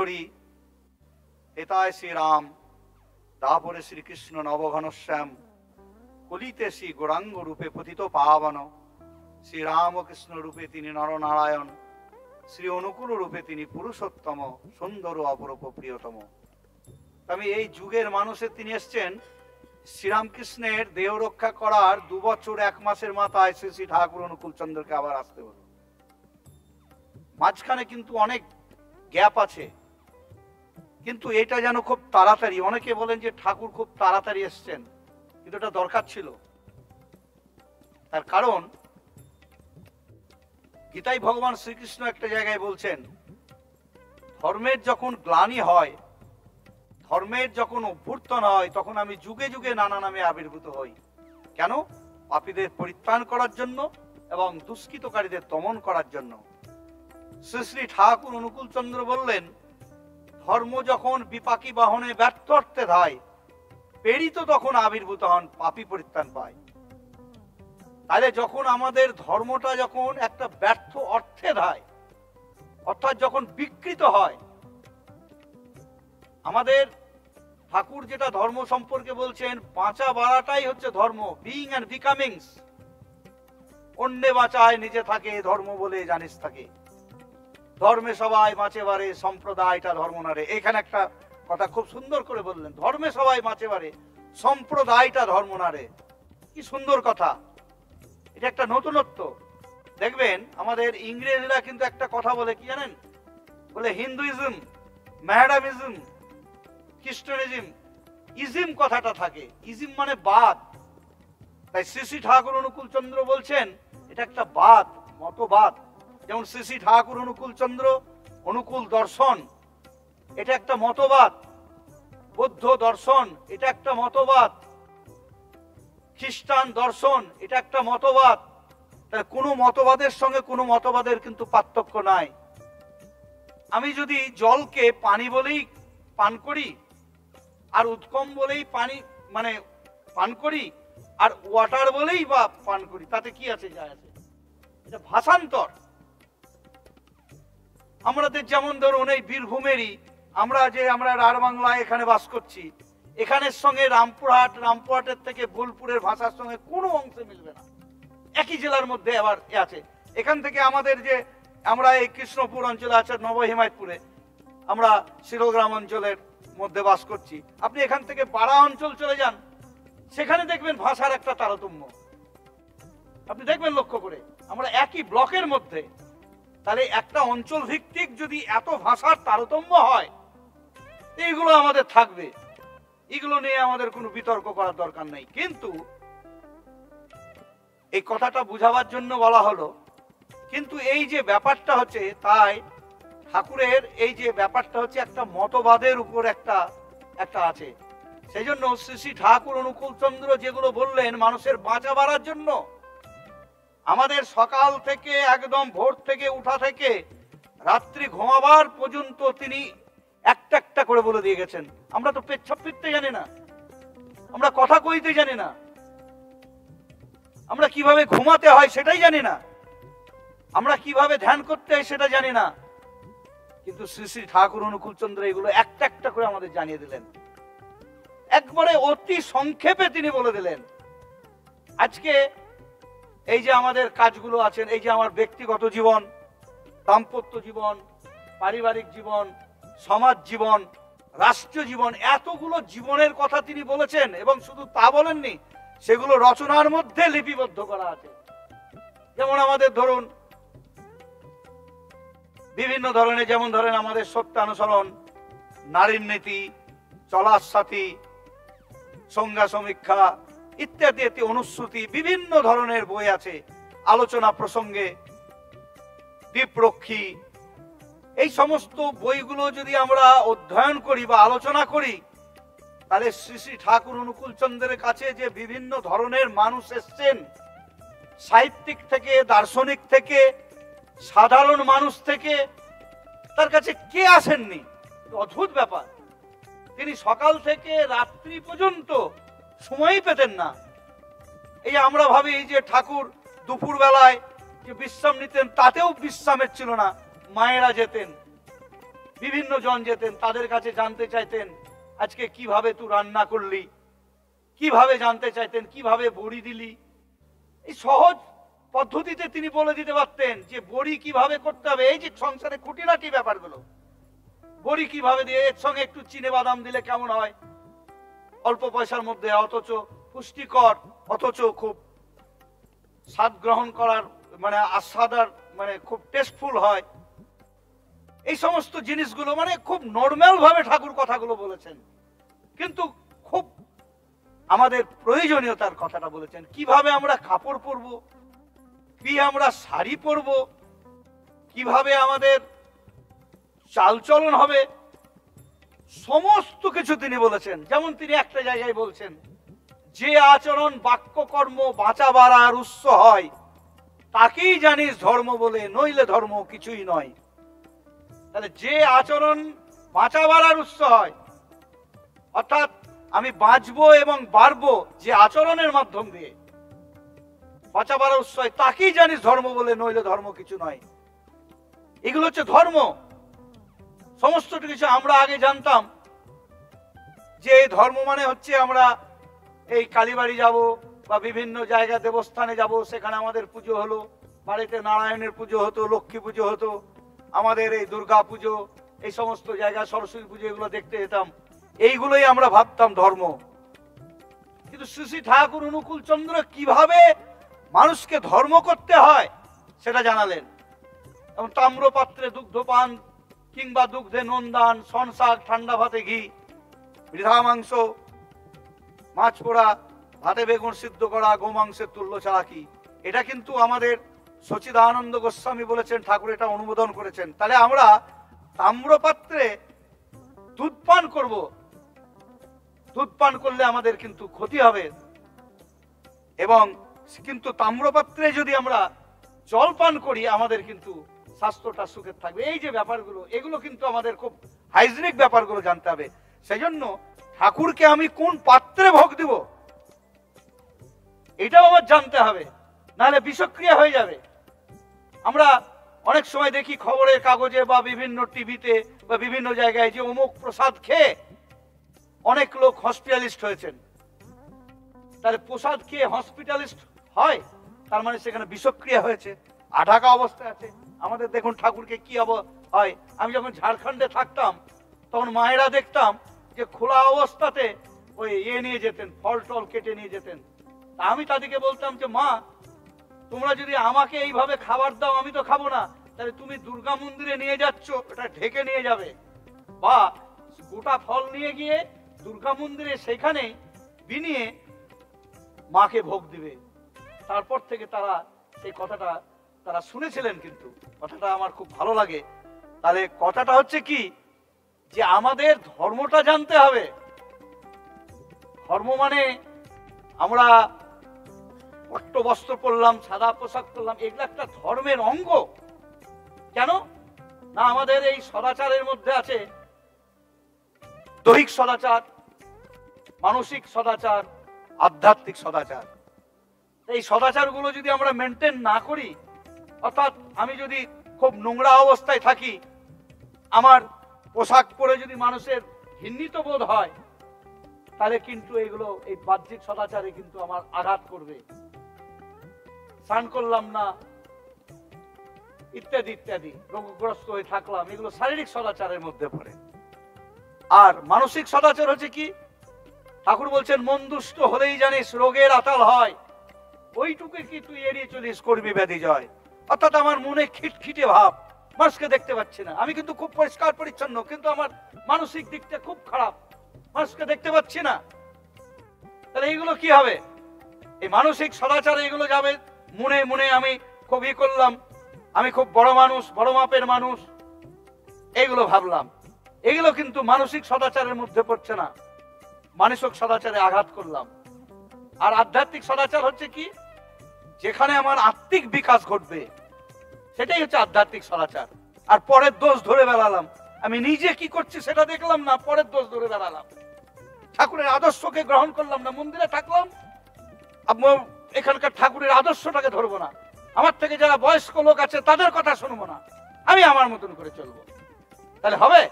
ধরি, হেতায় শ্রীরাম, দাপরে শ্রীকৃষ্ণ নবঘনশ্যাম, কলিতে শ্রী গৌরাঙ্গ রূপে পতিত পাবন, শ্রীরামকৃষ্ণ রূপে তিনি নরনারায়ণ, শ্রী অনুকূল রূপে তিনি পুরুষোত্তম, সুন্দর অপরূপ প্রিয়তম। আমি এই যুগের মানুষের তিনি এসছেন শ্রীরামকৃষ্ণের দেহ রক্ষা করার 2 বছর 1 মাসের মাথায় শ্রী শ্রী ঠাকুর অনুকূল চন্দ্রকে আবার আসতে হলো। মাঝখানে কিন্তু অনেক গ্যাপ আছে, কিন্তু এটা যেন খুব তাড়াতাড়ি। অনেকে বলেন যে ঠাকুর খুব তাড়াতাড়ি এসছেন, কিন্তু এটা দরকার ছিল। তার কারণ গীতায় ভগবান শ্রীকৃষ্ণ একটা জায়গায় বলছেন, ধর্মের যখন গ্লানি হয়, ধর্মের যখন অভ্যুত্থান হয়, তখন আমি যুগে যুগে নানা নামে আবির্ভূত হই। কেন? পাপীদের পরিত্রাণ করার জন্য এবং দুষ্কৃতকারীদের দমন করার জন্য। শ্রী শ্রী ঠাকুর অনুকূল চন্দ্র বললেন, ধর্ম যখন বিপাকী বাহনে ব্যর্থ অর্থে ধায়, প্রেরিত তখন আবির্ভূত হন, পাপী পরিত্রাণ পায়। তাহলে যখন আমাদের ধর্মটা যখন একটা ব্যর্থ অর্থে ধায়, অর্থাৎ যখন বিকৃত হয়, আমাদের ঠাকুর যেটা ধর্ম সম্পর্কে বলছেন, বাঁচা বাড়াটাই হচ্ছে ধর্ম, বিইং এন্ড বিকামিংস। অন্যে বাঁচায় নিজে থাকে, ধর্ম বলে জানিস থাকে। ধর্মে সবাই বাঁচে বারে, সম্প্রদায়টা ধর্ম না রে। এখানে একটা কথা খুব সুন্দর করে বললেন, ধর্মে সবাই বাঁচে বারে, সম্প্রদায়টা ধর্ম না রে। কি সুন্দর কথা! এটা একটা নতুনত্ব। দেখবেন আমাদের ইংরেজরা কিন্তু একটা কথা বলে, কি জানেন? বলে হিন্দুইজম, ম্যাডামিজম, খ্রিস্টানিজম, ইজিম কথাটা থাকে। ইজিম মানে বাদ। তাই শ্রী শ্রী ঠাকুর অনুকূল চন্দ্র বলছেন এটা একটা বাদ, মতবাদ। যেমন শ্রী শ্রী ঠাকুর অনুকূল চন্দ্র অনুকূল দর্শন, এটা একটা মতবাদ। বৌদ্ধ দর্শন, এটা একটা মতবাদ। খ্রিস্টান দর্শন, এটা একটা মতবাদ। তাই কোনো মতবাদের সঙ্গে কোনো মতবাদের কিন্তু পার্থক্য নাই। আমি যদি জলকে পানি বলেই পান করি, আর উৎকম বলেই পানি মানে পান করি, আর ওয়াটার বলেই বা পান করি, তাতে কি আছে যায় আছে? এটা ভাষান্তর। আমাদের যেমন ধরুন এই বীরভূমেরই আমরা রাঢ় বাংলায় এখানে বাস করছি, এখানের সঙ্গে রামপুরহাটের থেকে বোলপুরের ভাষার সঙ্গে কোনো অংশে মিলবে না। একই জেলার মধ্যে আবার আছে। এখান থেকে আমাদের যে আমরা এই কৃষ্ণপুর অঞ্চলে আছে, নবহিমায়তপুরে, আমরা শিরোগ্রাম অঞ্চলের মধ্যে বাস করছি। আপনি এখান থেকে পাড়া অঞ্চল চলে যান, সেখানে দেখবেন ভাষার একটা তারতম্য। আপনি দেখবেন লক্ষ্য করে, আমরা একই ব্লকের মধ্যে। তাহলে একটা অঞ্চল ভিত্তিক যদি এত ভাষার তারতম্য হয়, এইগুলো আমাদের থাকবে, এগুলো নিয়ে আমাদের কোনো বিতর্ক করার দরকার নেই। কিন্তু এই কথাটা বুঝাবার জন্য বলা হলো। কিন্তু এই যে ব্যাপারটা হচ্ছে, তাই ঠাকুরের এই যে ব্যাপারটা হচ্ছে একটা মতবাদের উপর একটা আছে। সেই জন্য শ্রী শ্রী ঠাকুর অনুকূল চন্দ্র যেগুলো বললেন মানুষের বাঁচা বাড়ার জন্য, আমাদের সকাল থেকে একদম ভোর থেকে উঠা থেকে রাত্রি ঘুমাবার পর্যন্ত তিনি একটা একটা করে বলে দিয়ে গেছেন। আমরা তো পেচ্ছাপ ফিরতে জানি না, আমরা কথা কইতে জানি না, আমরা কিভাবে ঘুমাতে হয় সেটাই জানি না, আমরা কিভাবে ধ্যান করতে হয় সেটা জানি না। কিন্তু শ্রী শ্রী ঠাকুর অনুকূল চন্দ্র এগুলো একটা একটা করে আমাদের জানিয়ে দিলেন, একবারে অতি সংক্ষেপে তিনি বলে দিলেন। আজকে এই যে আমাদের কাজগুলো আছেন, এই যে আমার ব্যক্তিগত জীবন, দাম্পত্য জীবন, পারিবারিক জীবন, সমাজ জীবন, রাষ্ট্রীয় জীবন, এতগুলো জীবনের কথা তিনি বলেছেন। এবং শুধু তা বলেননি, সেগুলো রচনার মধ্যে লিপিবদ্ধ করা আছে। যেমন আমাদের ধরুন বিভিন্ন ধরনের, যেমন ধরেন আমাদের সত্যানুসরণ, নারীর নীতি, চলার সাথী, সংজ্ঞা সমীক্ষা ইত্যাদি ইত্যাদি অনুশ্রুতি, বিভিন্ন ধরনের বই আছে। আলোচনা প্রসঙ্গে, দ্বীপরক্ষী, এই সমস্ত বইগুলো যদি আমরা অধ্যয়ন করি বা আলোচনা করি, তাহলে শ্রী শ্রী ঠাকুর অনুকূল চন্দ্রের কাছে যে বিভিন্ন ধরনের মানুষ এসছেন, সাহিত্যিক থেকে, দার্শনিক থেকে, সাধারণ মানুষ থেকে, তার কাছে কে আসেননি? অদ্ভুত ব্যাপার। তিনি সকাল থেকে রাত্রি পর্যন্ত সময়ই পেতেন না। এই আমরা ভাবি যে ঠাকুর দুপুর বেলায় যে বিশ্রাম নিতেন, তাতেও বিশ্রামের ছিল না, মায়েরা যেতেন। বিভিন্ন জন যেতেন, তাদের কাছে জানতে চাইতেন আজকে কিভাবে তুই রান্না করলি, কিভাবে জানতে চাইতেন কিভাবে বড়ি দিলি। এই সহজ পদ্ধতিতে তিনি বলে দিতে পারতেন যে বড়ি কিভাবে করতে হবে, এই যে সংসারে খুঁটিনাটি ব্যাপারগুলো, বড়ি কিভাবে দিয়ে এর সঙ্গে একটু চিনে বাদাম দিলে কেমন হয়, অল্প পয়সার মধ্যে অথচ পুষ্টিকর, অথচ খুব স্বাদ গ্রহণ করার মানে আস্বাদার মানে খুব টেস্টফুল হয়। এই সমস্ত জিনিসগুলো মানে খুব নর্মাল ভাবে ঠাকুর কথাগুলো বলেছেন, কিন্তু খুব আমাদের প্রয়োজনীয়তার কথাটা বলেছেন। কিভাবে আমরা কাপড় পরবো, কি আমরা শাড়ি পরবো, কিভাবে আমাদের চালচলন হবে, সমস্ত কিছু তিনি বলেছেন। যেমন তিনি একটা জায়গায় বলছেন, যে আচরণ বাক্য কর্ম বাঁচা বাড়ার উৎস হয় তাকেই জানিস ধর্ম বলে, নইলে ধর্ম কিছুই নয়। তাহলে যে আচরণ বাঁচা বাড়ার উৎস হয়, অর্থাৎ আমি বাঁচবো এবং বাড়বো যে আচরণের মাধ্যম দিয়ে বাঁচা বাড়ার উৎস হয়, তাকেই জানিস ধর্ম বলে, নইলে ধর্ম কিছু নয়। এগুলো হচ্ছে ধর্ম। সমস্ত কিছু আমরা আগে জানতাম যে ধর্ম মানে হচ্ছে আমরা এই কালীবাড়ি যাব বা বিভিন্ন জায়গা দেবস্থানে যাব, সেখানে আমাদের পুজো হলো, বাড়িতে নারায়ণের পুজো হতো, লক্ষ্মী পুজো হতো, আমাদের এই দুর্গা পুজো, এই সমস্ত জায়গা সরস্বতী পুজো, এগুলো দেখতে যেতাম, এইগুলোই আমরা ভাবতাম ধর্ম। কিন্তু শ্রী শ্রী ঠাকুর অনুকূল চন্দ্র কিভাবে মানুষকে ধর্ম করতে হয় সেটা জানালেন। এবং তাম্রপাত্রে দুগ্ধপান কিংবা দুগ্ধে নন্দান, শনশাক, ঠান্ডা ভাতে ঘি, বৃথা মাংস, মাছ পোড়া, ভাতে বেগুন সিদ্ধ করা, গোমাংসের তুল্য ছাড়া কি, এটা কিন্তু আমাদের সচিদানন্দ গোস্বামী বলেছেন, ঠাকুর এটা অনুমোদন করেছেন। তাহলে আমরা তাম্রপাত্রে দুধ পান করব, দুধ পান করলে আমাদের কিন্তু ক্ষতি হবে, এবং কিন্তু তাম্রপাত্রে যদি আমরা জল পান করি আমাদের কিন্তু স্বাস্থ্যটা সুখের থাকবে। এই যে ব্যাপারগুলো, এগুলো কিন্তু আমাদের খুব হাইজিনিক ব্যাপারগুলো জানতে হবে। সেই জন্য ঠাকুরকে আমি কোন পাত্রে ভোগ দিব এটাও আমার জানতে হবে, নাহলে বিষক্রিয়া হয়ে যাবে। আমরা অনেক সময় দেখি খবরের কাগজে বা বিভিন্ন টিভিতে বা বিভিন্ন জায়গায় যে অমুক প্রসাদ খেয়ে অনেক লোক হসপিটালিস্ট হয়েছেন। তাহলে প্রসাদ খেয়ে হসপিটালিস্ট হয়, তার মানে সেখানে বিষক্রিয়া হয়েছে, আঢাকা অবস্থায় আছে। আমাদের দেখুন ঠাকুরকে কি হয়। আমি যখন ঝাড়খণ্ডে থাকতাম তখন মায়েরা দেখতাম যে খোলা অবস্থাতে ওই নিয়ে যেতেন, ফল টল কেটে নিয়ে যেতেন। আমি তাদেরকে বলতাম যে মা, তোমরা যদি আমাকে এইভাবে খাবার দাও আমি তো খাবো না, তাহলে তুমি দুর্গা মন্দিরে নিয়ে যাচ্ছ, এটা ঢেকে নিয়ে যাবে, বা গোটা ফল নিয়ে গিয়ে দুর্গা মন্দিরে সেখানে বিনিয়ে মাকে ভোগ দিবে। তারপর থেকে তারা এই কথাটা তারা শুনেছিলেন, কিন্তু কথাটা আমার খুব ভালো লাগে। তাহলে কথাটা হচ্ছে কি, যে আমাদের ধর্মটা জানতে হবে। ধর্ম মানে আমরা পট্ট বস্ত্র পরলাম, সাদা পোশাক পরলাম, এগুলো একটা ধর্মের অঙ্গ। কেন না, আমাদের এই সদাচারের মধ্যে আছে দৈহিক সদাচার, মানসিক সদাচার, আধ্যাত্মিক সদাচার। এই সদাচারগুলো যদি আমরা মেনটেন না করি, অর্থাৎ আমি যদি খুব নোংরা অবস্থায় থাকি, আমার পোশাক পরে যদি মানুষের ঘৃণিত বোধ হয়, তাহলে কিন্তু এগুলো এই বাহ্যিক সদাচারে কিন্তু আমার আঘাত করবে। স্নান করলাম না ইত্যাদি ইত্যাদি, রোগগ্রস্ত হয়ে থাকলাম, এগুলো শারীরিক সদাচারের মধ্যে পড়ে। আর মানসিক সদাচার হচ্ছে কি, ঠাকুর বলছেন মন দুষ্ট হলেই জানিস রোগের আতাল হয়, ওইটুকু কি তুই এড়িয়ে চলিস করবি ব্যাধি জয়। অর্থাৎ আমার মনে খিটখিটে ভাব, মানুষকে দেখতে পাচ্ছি না, আমি কিন্তু খুব পরিষ্কার পরিচ্ছন্ন, কিন্তু আমার মানসিক দিকটা খুব খারাপ, মানুষকে দেখতে পাচ্ছি না। তাহলে এইগুলো কি হবে? এই মানসিক সদাচারে এগুলো যাবে। মনে মনে আমি খুব ই করলাম, আমি খুব বড় মানুষ, বড় মাপের মানুষ, এইগুলো ভাবলাম, এগুলো কিন্তু মানসিক সদাচারের মধ্যে পড়ছে না, মানসিক সদাচারে আঘাত করলাম। আর আধ্যাত্মিক সদাচার হচ্ছে কি, যেখানে আমার আত্মিক বিকাশ ঘটবে, সেটাই হচ্ছে আধ্যাত্মিক সদাচার। আর পরের দোষ ধরে বেড়ালাম, আমি নিজে কি করছি সেটা দেখলাম না, পরের দোষ ধরে বেড়ালাম, ঠাকুরের আদর্শকে গ্রহণ করলাম না। মন্দিরে থাকলাম, এখানকার ঠাকুরের আদর্শটাকে ধরবো না, আমার থেকে যারা বয়স্ক লোক আছে তাদের কথা শুনবো না, আমি আমার মতন করে চলবো। তাহলে হবে?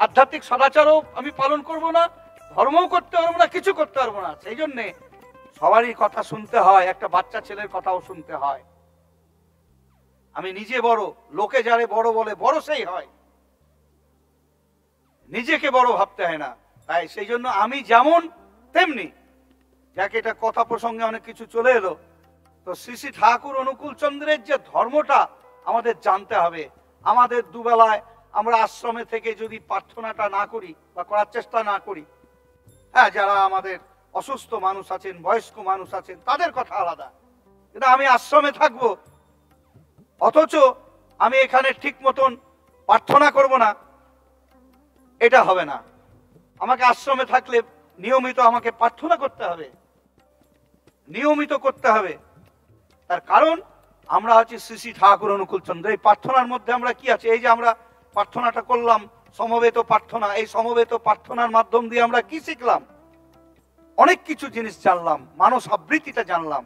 আধ্যাত্মিক সদাচারও আমি পালন করব না, ধর্মও করতে পারবো না, কিছু করতে পারবো না। সেই জন্যে সবারই কথা শুনতে হয়, একটা বাচ্চা ছেলের কথাও শুনতে হয়। আমি নিজে বড়, লোকে যারে বড় বলে বড় সেই হয়, নিজেকে বড় ভাবতে হয় না। তাই সেই জন্য আমি যেমন তেমনি, যাকে এটা কথা প্রসঙ্গে অনেক কিছু চলে এলো, তো শ্রী শ্রী ঠাকুর অনুকূল চন্দ্রের যে ধর্মটা আমাদের জানতে হবে। আমাদের দুবেলায় আমরা আশ্রমে থেকে যদি প্রার্থনাটা না করি বা করার চেষ্টা না করি, হ্যাঁ, যারা আমাদের অসুস্থ মানুষ আছেন, বয়স্ক মানুষ আছেন, তাদের কথা আলাদা, কিন্তু আমি আশ্রমে থাকবো অথচ আমি এখানে ঠিক মতন প্রার্থনা করব না, এটা হবে না। আমাকে আশ্রমে থাকলে নিয়মিত আমাকে প্রার্থনা করতে হবে, নিয়মিত করতে হবে। তার কারণ আমরা হচ্ছে শ্রী শ্রী ঠাকুর অনুকূল চন্দ্র। এই প্রার্থনার মধ্যে আমরা কি আছে, এই যে আমরা প্রার্থনাটা করলাম, সমবেত প্রার্থনা, এই সমবেত প্রার্থনার মাধ্যম দিয়ে আমরা কি শিখলাম? অনেক কিছু জিনিস জানলাম, মানস আবৃত্তিটা জানলাম।